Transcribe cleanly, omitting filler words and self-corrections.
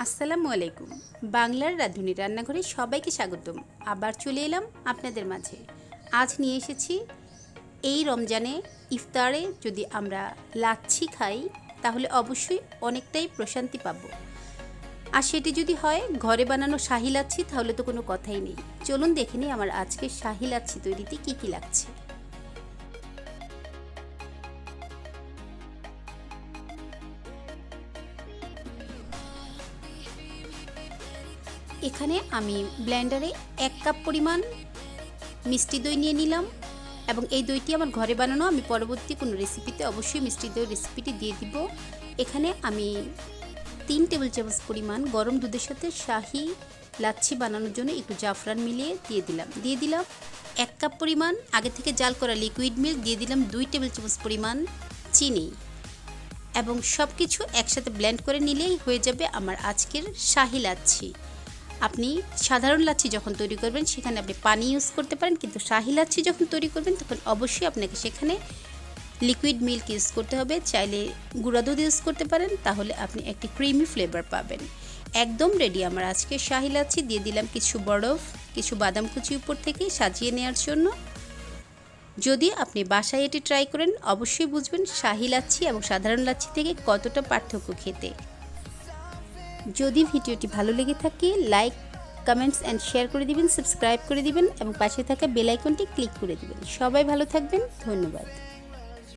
আসসালামু আলাইকুম। বাংলার রাঁধুনি রান্নাঘরে সবাইকে স্বাগতম। আবার চলে এলাম আপনাদের মাঝে। আজ নিয়ে এসেছি এই রমজানে ইফতারে যদি আমরা লাচ্ছি খাই তাহলে অবশ্যই অনেকটাই প্রশান্তি পাবো। আর সেটি যদি হয় ঘরে বানানো শাহি লাচ্ছি তাহলে তো কোনো কথাই নেই। চলুন দেখে নিই আমার আজকের শাহি লাচ্ছি তৈরিতে কী কী লাগছে। এখানে আমি ব্লেন্ডারে 1 কাপ পরিমাণ মিষ্টি দই নিয়ে নিলাম এবং এই দইটি আমার ঘরে বানানো। আমি পরবর্তী কোনো রেসিপিতে অবশ্যই মিষ্টি দইয়ের রেসিপিটি দিয়ে দিব। এখানে আমি 3 টেবিল চামচ পরিমাণ গরম দুধের সাথে শাহি লাচ্ছি বানানোর জন্য একটু জাফরান মিলিয়ে দিয়ে দিলাম 1 কাপ পরিমাণ আগে থেকে জাল করা লিকুইড মিল্ক, দিয়ে দিলাম 2 টেবিল চামচ পরিমাণ চিনি এবং সব কিছু একসাথে ব্লেন্ড করে নিলেই হয়ে যাবে আমার আজকের শাহি লাচ্ছি। আপনি সাধারণ লাচ্ছি যখন তৈরি করবেন সেখানে আপনি পানি ইউজ করতে পারেন, কিন্তু শাহি লাচ্ছি যখন তৈরি করবেন তখন অবশ্যই আপনাকে সেখানে লিকুইড মিল্ক ইউজ করতে হবে। চাইলে গুঁড়া দুধ ইউজ করতে পারেন, তাহলে আপনি একটি ক্রিমি ফ্লেভার পাবেন। একদম রেডি আমার আজকে শাহি লাচ্ছি। দিয়ে দিলাম কিছু বরফ, কিছু বাদাম কুচি উপর থেকে সাজিয়ে নেওয়ার জন্য। যদি আপনি বাসায় এটি ট্রাই করেন অবশ্যই বুঝবেন শাহি লাচ্ছি এবং সাধারণ লাচ্ছি থেকে কতটা পার্থক্য খেতে। যদি ভিডিওটি ভালো লেগে থাকে লাইক, কমেন্টস অ্যান্ড শেয়ার করে দিবেন, সাবস্ক্রাইব করে দিবেন এবং পাশে থাকা বেল আইকনটি ক্লিক করে দিবেন। সবাই ভালো থাকবেন, ধন্যবাদ।